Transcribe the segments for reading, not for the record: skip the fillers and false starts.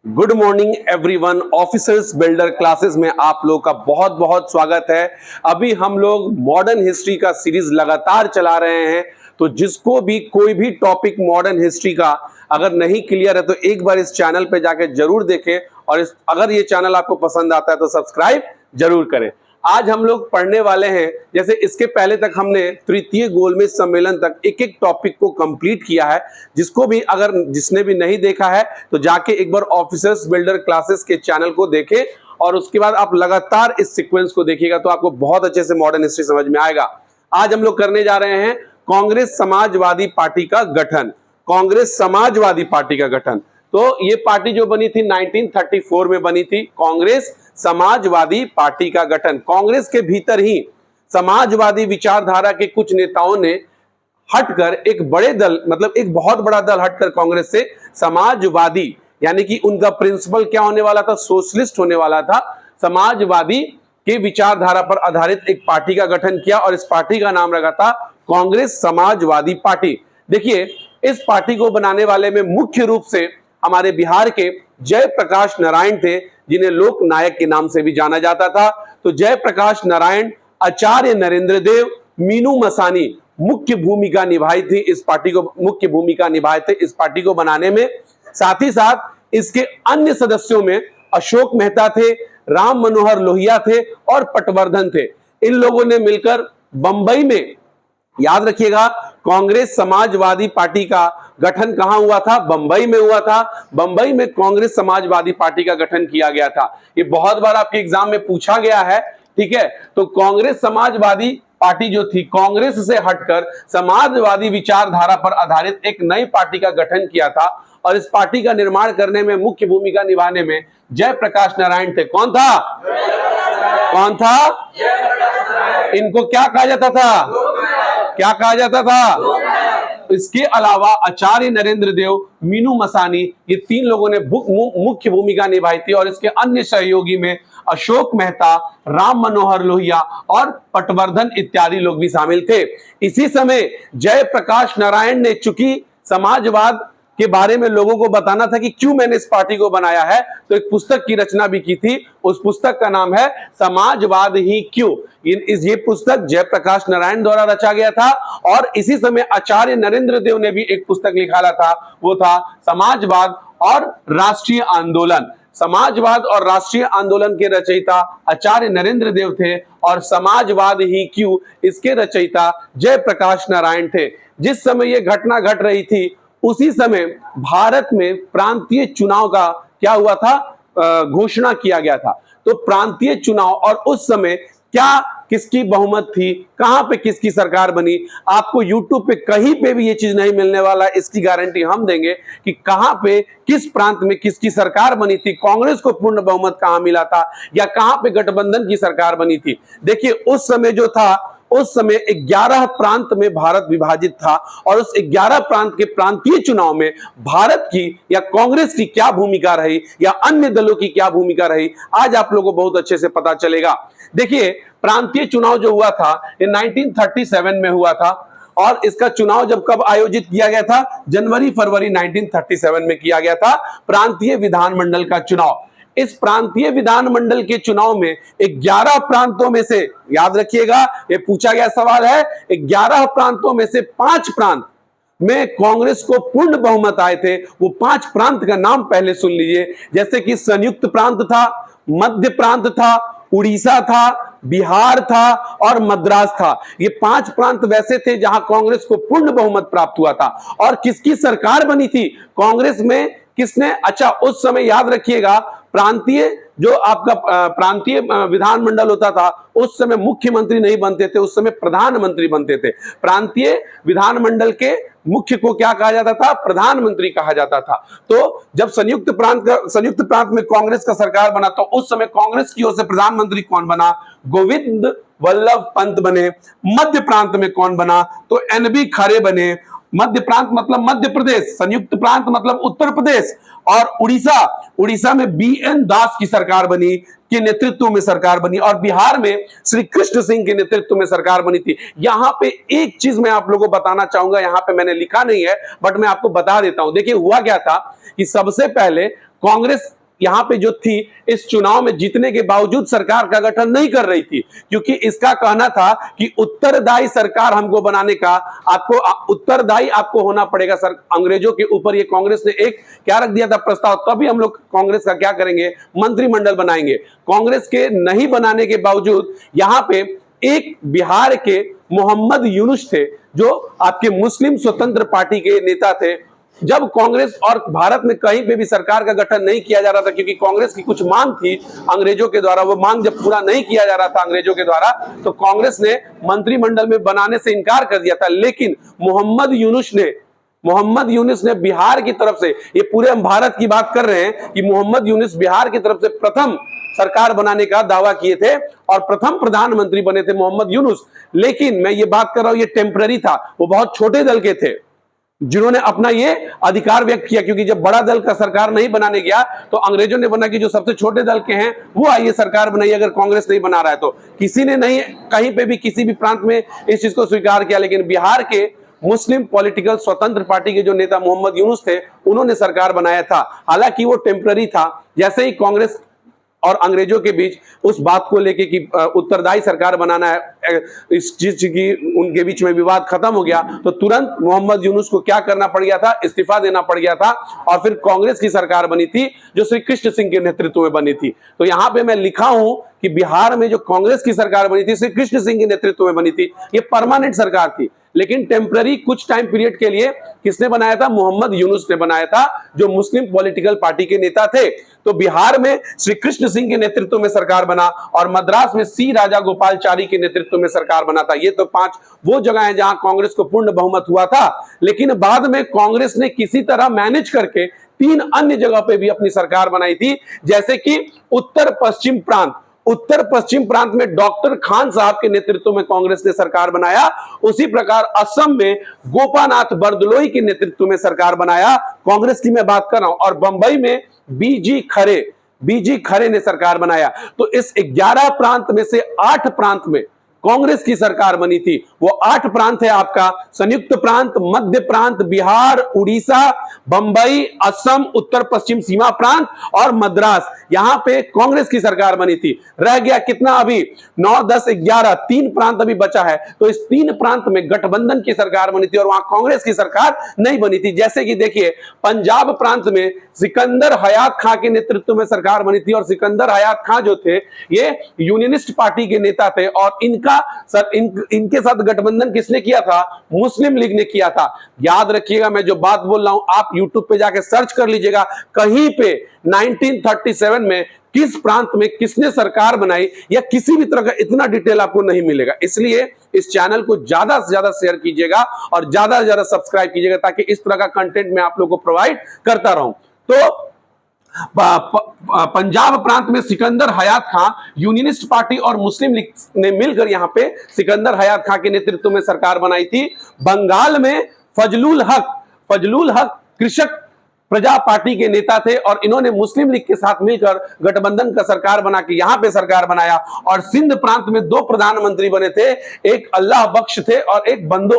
Good morning everyone. Officers builder classes में आप लोग का बहुत बहुत स्वागत है। अभी हम लोग मॉडर्न हिस्ट्री का सीरीज लगातार चला रहे हैं, तो जिसको भी कोई भी टॉपिक मॉडर्न हिस्ट्री का अगर नहीं क्लियर है तो एक बार इस चैनल पे जाके जरूर देखें, और अगर ये चैनल आपको पसंद आता है तो सब्सक्राइब जरूर करें। आज हम लोग पढ़ने वाले हैं, जैसे इसके पहले तक हमने तृतीय गोलमेज सम्मेलन तक एक एक टॉपिक को कंप्लीट किया है। जिसको भी अगर जिसने भी नहीं देखा है तो जाके एक बार ऑफिसर्स बिल्डर क्लासेस के चैनल को देखें, और उसके बाद आप लगातार इस सीक्वेंस को देखिएगा तो आपको बहुत अच्छे से मॉडर्न हिस्ट्री समझ में आएगा। आज हम लोग करने जा रहे हैं कांग्रेस समाजवादी पार्टी का गठन। कांग्रेस समाजवादी पार्टी का गठन, तो ये पार्टी जो बनी थी 1934 में बनी थी। कांग्रेस समाजवादी पार्टी का गठन, कांग्रेस के भीतर ही समाजवादी विचारधारा के कुछ नेताओं ने हटकर एक बड़े दल, मतलब एक बहुत बड़ा दल हटकर कांग्रेस से समाजवादी, यानी कि उनका प्रिंसिपल क्या होने वाला था, सोशलिस्ट होने वाला था। समाजवादी के विचारधारा पर आधारित एक पार्टी का गठन किया और इस पार्टी का नाम रखा था कांग्रेस समाजवादी पार्टी। देखिए, इस पार्टी को बनाने वाले में मुख्य रूप से हमारे बिहार के जयप्रकाश नारायण थे, जिन्हें लोक नायक के नाम से भी जाना जाता था। तो जयप्रकाश नारायण, आचार्य नरेंद्र देव, मीनू मसानी मुख्य भूमिका निभाई थी इस पार्टी को, मुख्य भूमिका निभाए थे इस पार्टी को बनाने में। साथ ही साथ इसके अन्य सदस्यों में अशोक मेहता थे, राम मनोहर लोहिया थे और पटवर्धन थे। इन लोगों ने मिलकर बंबई में, याद रखिएगा, कांग्रेस समाजवादी पार्टी का गठन कहां हुआ था? बंबई में हुआ था। बंबई में कांग्रेस समाजवादी पार्टी का गठन किया गया था। ये बहुत बार आपके एग्जाम में पूछा गया है, ठीक है। तो कांग्रेस समाजवादी पार्टी जो थी, कांग्रेस से हटकर समाजवादी विचारधारा पर आधारित एक नई पार्टी का गठन किया था, और इस पार्टी का निर्माण करने में, मुख्य भूमिका निभाने में जयप्रकाश नारायण थे। कौन था? कौन था? इनको क्या कहा जाता था? क्या कहा जाता था? इसके अलावा आचार्य नरेंद्र देव, मीनू मसानी, ये तीन लोगों ने मुख्य भूमिका निभाई थी, और इसके अन्य सहयोगी में अशोक मेहता, राम मनोहर लोहिया और पटवर्धन इत्यादि लोग भी शामिल थे। इसी समय जयप्रकाश नारायण ने, चूंकि समाजवाद के बारे में लोगों को बताना था कि क्यों मैंने इस पार्टी को बनाया है, तो एक पुस्तक की रचना भी की थी। उस पुस्तक का नाम है समाजवाद ही क्यों। ये पुस्तक जयप्रकाश नारायण द्वारा रचा गया था, और इसी समय आचार्य नरेंद्र देव ने भी एक पुस्तक लिखा था, वो था समाजवाद और राष्ट्रीय आंदोलन। समाजवाद और राष्ट्रीय आंदोलन के रचयिता आचार्य नरेंद्र देव थे, और समाजवाद ही क्यों, इसके रचयिता जयप्रकाश नारायण थे। जिस समय यह घटना घट रही थी, उसी समय भारत में प्रांतीय चुनाव का क्या हुआ था? घोषणा किया गया था। तो प्रांतीय चुनाव, और उस समय क्या किसकी बहुमत थी, कहां पे किसकी सरकार बनी, आपको YouTube पे कहीं पे भी ये चीज नहीं मिलने वाला। इसकी गारंटी हम देंगे कि कहां पे, किस प्रांत में किसकी सरकार बनी थी, कांग्रेस को पूर्ण बहुमत कहां मिला था, या कहां पे गठबंधन की सरकार बनी थी। देखिए, उस समय जो था, उस समय 11 प्रांत में भारत विभाजित था, और उस 11 प्रांत के प्रांतीय चुनाव में भारत की या कांग्रेस की क्या भूमिका रही, या अन्य दलों की क्या भूमिका रही, आज आप लोगों को बहुत अच्छे से पता चलेगा। देखिए, प्रांतीय चुनाव जो हुआ था ये 1937 में हुआ था, और इसका चुनाव जब कब आयोजित किया गया था? जनवरी-फरवरी 1937 में किया गया था प्रांतीय विधानमंडल का चुनाव। इस प्रांतीय विधानमंडल के चुनाव में 11 प्रांतों में से, याद रखिएगा, ये पूछा गया सवाल है, 11 प्रांतों में से 5 प्रांत में कांग्रेस को पूर्ण बहुमत आए थे। वो 5 प्रांत का नाम पहले सुन लीजिए, जैसे कि संयुक्त प्रांत था, मध्य प्रांत था, उड़ीसा था, बिहार था और मद्रास था। ये 5 प्रांत वैसे थे जहां कांग्रेस को पूर्ण बहुमत प्राप्त हुआ था। और किसकी सरकार बनी थी कांग्रेस में? किसने? अच्छा, उस समय याद रखिएगा, प्रांतीय जो आपका प्रांतीय विधानमंडल होता था, उस समय मुख्यमंत्री नहीं बनते थे, उस समय प्रधानमंत्री बनते थे। प्रांतीय विधानमंडल के मुख्य को क्या कहा जाता था? प्रधानमंत्री कहा जाता था। तो जब संयुक्त प्रांत में कांग्रेस का सरकार बना, तो उस समय कांग्रेस की ओर से प्रधानमंत्री कौन बना? गोविंद वल्लभ पंत बने। मध्य प्रांत में कौन बना? तो NB खरे बने। मध्य प्रांत मतलब मध्य प्रदेश, संयुक्त प्रांत मतलब उत्तर प्रदेश, और उड़ीसा में बीएन दास की सरकार बनी, के नेतृत्व में सरकार बनी, और बिहार में श्री कृष्ण सिंह के नेतृत्व में सरकार बनी थी। यहां पे एक चीज मैं आप लोगों को बताना चाहूंगा, यहां पे मैंने लिखा नहीं है बट मैं आपको बता देता हूं। देखिए हुआ क्या था कि सबसे पहले कांग्रेस यहां पे जो थी इस चुनाव में जीतने के बावजूद सरकार का गठन नहीं कर रही थी, क्योंकि इसका कहना था कि उत्तरदायी सरकार हमको बनाने का, आपको उत्तरदायी आपको होना पड़ेगा सर अंग्रेजों के ऊपर। ये कांग्रेस ने एक क्या रख दिया था प्रस्ताव, तभी हम लोग कांग्रेस का क्या करेंगे, मंत्रिमंडल बनाएंगे। कांग्रेस के नहीं बनाने के बावजूद यहां पे एक बिहार के मोहम्मद यूनुस थे जो आपके मुस्लिम स्वतंत्र पार्टी के नेता थे। जब कांग्रेस और भारत में कहीं पे भी सरकार का गठन नहीं किया जा रहा था, क्योंकि कांग्रेस की कुछ मांग थी अंग्रेजों के द्वारा, वो मांग जब पूरा नहीं किया जा रहा था अंग्रेजों के द्वारा, तो कांग्रेस ने मंत्रिमंडल में बनाने से इनकार कर दिया था। लेकिन मोहम्मद यूनुस ने बिहार की तरफ से, ये पूरे हम भारत की बात कर रहे हैं कि मोहम्मद यूनुस बिहार की तरफ से प्रथम सरकार बनाने का दावा किए थे और प्रथम प्रधानमंत्री बने थे मोहम्मद यूनुस। लेकिन मैं ये बात कर रहा हूं, ये टेम्पररी था, वो बहुत छोटे दल के थे जिन्होंने अपना ये अधिकार व्यक्त किया, क्योंकि जब बड़ा दल का सरकार नहीं बनाने गया तो अंग्रेजों ने बना कि जो सबसे छोटे दल के हैं वो आइए सरकार बनाइए, अगर कांग्रेस नहीं बना रहा है तो। किसी ने नहीं कहीं पे भी किसी भी प्रांत में इस चीज को स्वीकार किया, लेकिन बिहार के मुस्लिम पॉलिटिकल स्वतंत्र पार्टी के जो नेता मोहम्मद यूनुस थे उन्होंने सरकार बनाया था। हालांकि वो टेम्पररी था। जैसे ही कांग्रेस और अंग्रेजों के बीच उस बात को लेके कि उत्तरदायी सरकार बनाना है, इस चीज की उनके बीच में विवाद खत्म हो गया, तो तुरंत मोहम्मद यूनुस को क्या करना पड़ गया था, इस्तीफा देना पड़ गया था, और फिर कांग्रेस की सरकार बनी थी जो श्री कृष्ण सिंह के नेतृत्व में बनी थी। तो यहां पे मैं लिखा हूं कि बिहार में जो कांग्रेस की सरकार बनी थी श्री कृष्ण सिंह के नेतृत्व में बनी थी, ये परमानेंट सरकार थी। लेकिन टेम्पररी कुछ टाइम पीरियड के लिए किसने बनाया था, मोहम्मद यूनुस ने बनाया था, जो मुस्लिम पॉलिटिकल पार्टी के नेता थे। तो बिहार में श्री कृष्ण सिंह के नेतृत्व में सरकार बना और मद्रास में सी राजा गोपालचारी के नेतृत्व में सरकार बना था। ये तो 5 वो जगह है जहां कांग्रेस को पूर्ण बहुमत हुआ था। लेकिन बाद में कांग्रेस ने किसी तरह मैनेज करके 3 अन्य जगह पे भी अपनी सरकार बनाई थी, जैसे कि उत्तर पश्चिम प्रांत में डॉक्टर खान साहब के नेतृत्व में कांग्रेस ने सरकार बनाया। उसी प्रकार असम में गोपानाथ बरदलोई के नेतृत्व में सरकार बनाया, कांग्रेस की मैं बात कर रहा हूं। और बंबई में बीजी खरे ने सरकार बनाया। तो इस 11 प्रांत में से 8 प्रांत में कांग्रेस की सरकार बनी थी। वो 8 प्रांत है आपका संयुक्त प्रांत, मध्य प्रांत, बिहार, उड़ीसा, बंबई, असम, उत्तर पश्चिम सीमा प्रांत और मद्रास। यहां पे कांग्रेस की सरकार बनी थी। रह गया कितना अभी, 9, 10, 11, 3 प्रांत अभी बचा है। तो इस 3 प्रांत में गठबंधन की सरकार बनी थी और वहां कांग्रेस की सरकार नहीं बनी थी। जैसे कि देखिए पंजाब प्रांत में सिकंदर हयात खां के नेतृत्व में सरकार बनी थी, और सिकंदर हयात खां जो थे ये यूनियनिस्ट पार्टी के नेता थे, और इनके साथ गठबंधन किसने किया था, मुस्लिम लीग ने किया था। याद रखिएगा मैं जो बात बोल रहा हूं, आप यूट्यूब पे जाके सर्च कर लीजिएगा, कहीं पे 1937 में किस प्रांत में किसने सरकार बनाई या किसी भी तरह का इतना डिटेल आपको नहीं मिलेगा। इसलिए इस चैनल को ज्यादा से ज्यादा शेयर कीजिएगा और ज्यादा से ज्यादा सब्सक्राइब कीजिएगा, ताकि इस तरह का कंटेंट मैं आप लोगों को प्रोवाइड करता रहूं। तो पंजाब प्रांत में सिकंदर हयात खां, यूनियनिस्ट पार्टी और मुस्लिम लीग ने मिलकर यहां पे सिकंदर हयात खां के नेतृत्व में सरकार बनाई थी। बंगाल में फजलुल हक कृषक प्रजा पार्टी के नेता थे, और इन्होंने मुस्लिम लीग के साथ मिलकर गठबंधन का सरकार बना के यहां पे सरकार बनाया। और सिंध प्रांत में 2 प्रधानमंत्री बने थे, एक अल्लाह बख्श थे और एक बंदे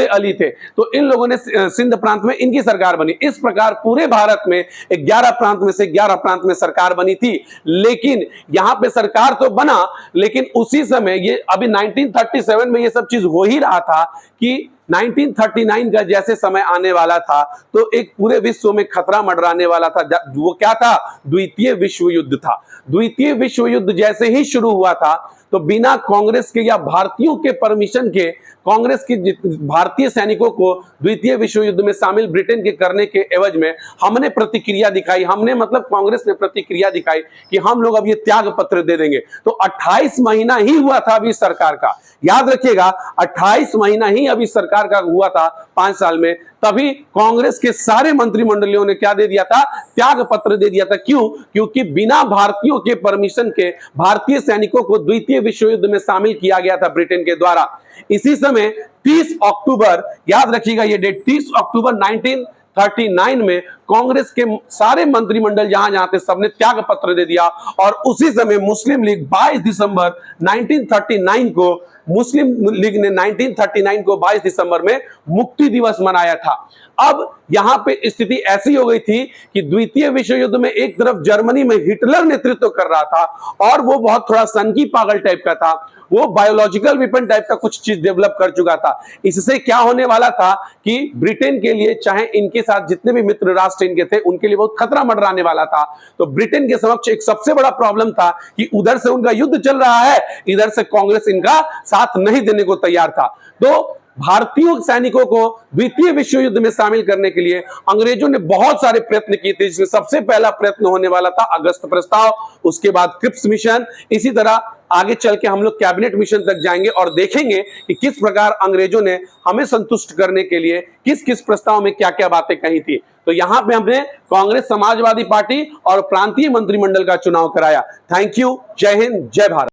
अली थे। तो इन लोगों ने सिंध प्रांत में इनकी सरकार बनी। इस प्रकार पूरे भारत में 11 प्रांत में से 11 प्रांत में सरकार बनी थी। लेकिन यहां पे सरकार तो बना, लेकिन उसी समय ये अभी 1937 में ये सब चीज हो ही रहा था कि 1939 का जैसे समय आने वाला था तो एक पूरे विश्व में खतरा मंडराने वाला था। वो क्या था, द्वितीय विश्व युद्ध था। द्वितीय विश्व युद्ध जैसे ही शुरू हुआ था तो बिना कांग्रेस के या भारतीयों के परमिशन के कांग्रेस की भारतीय सैनिकों को द्वितीय विश्व युद्ध में शामिल ब्रिटेन के करने के एवज में हमने प्रतिक्रिया दिखाई, कांग्रेस ने प्रतिक्रिया दिखाई कि हम लोग अब ये त्याग पत्र दे देंगे। तो 28 महीना ही हुआ था अभी सरकार का, याद रखिएगा 28 महीना ही अभी सरकार का हुआ था, 5 साल में, तभी कांग्रेस के सारे मंत्रिमंडलियों ने क्या दे दिया था, त्याग पत्र दे दिया था। क्यों? क्योंकि बिना भारतीयों के परमिशन के भारतीय सैनिकों को द्वितीय विश्व युद्ध में शामिल किया गया था ब्रिटेन के द्वारा। इसी समय 30 अक्टूबर, याद रखिएगा ये डेट, 30 अक्टूबर 1939 में कांग्रेस के सारे मंत्रिमंडल जहां जहां थे सबने त्याग पत्र दे दिया। और उसी समय मुस्लिम लीग 22 दिसंबर 1939 को, मुस्लिम लीग ने 1939 को 22 दिसंबर में मुक्ति दिवस मनाया था। अब यहां पे स्थिति ऐसी हो गई थी कि द्वितीय विश्व युद्ध में एक तरफ जर्मनी में हिटलर नेतृत्व कर रहा था और वो बहुत थोड़ा सनकी पागल टाइप का था, वो बायोलॉजिकल वेपन टाइप का कुछ चीज डेवलप कर चुका था। इससे क्या होने वाला था कि ब्रिटेन के लिए, चाहे इनके साथ जितने भी मित्र राष्ट्र इनके थे, उनके लिए बहुत खतरा मंडराने वाला था। तो ब्रिटेन के समक्ष एक सबसे बड़ा प्रॉब्लम था कि उधर से उनका युद्ध चल रहा है, इधर से कांग्रेस इनका साथ नहीं देने को तैयार था। तो भारतीय सैनिकों को द्वितीय विश्व युद्ध में शामिल करने के लिए अंग्रेजों ने बहुत सारे प्रयत्न किए थे, जिसमें सबसे पहला प्रयत्न होने वाला था अगस्त प्रस्ताव, उसके बाद क्रिप्स मिशन। इसी तरह आगे चल के हम लोग कैबिनेट मिशन तक जाएंगे और देखेंगे कि किस प्रकार अंग्रेजों ने हमें संतुष्ट करने के लिए किस किस प्रस्ताव में क्या क्या बातें कही थी। तो यहां पे हमने कांग्रेस समाजवादी पार्टी और प्रांतीय मंत्रिमंडल का चुनाव कराया। Thank you. जय हिंद, जय भारत।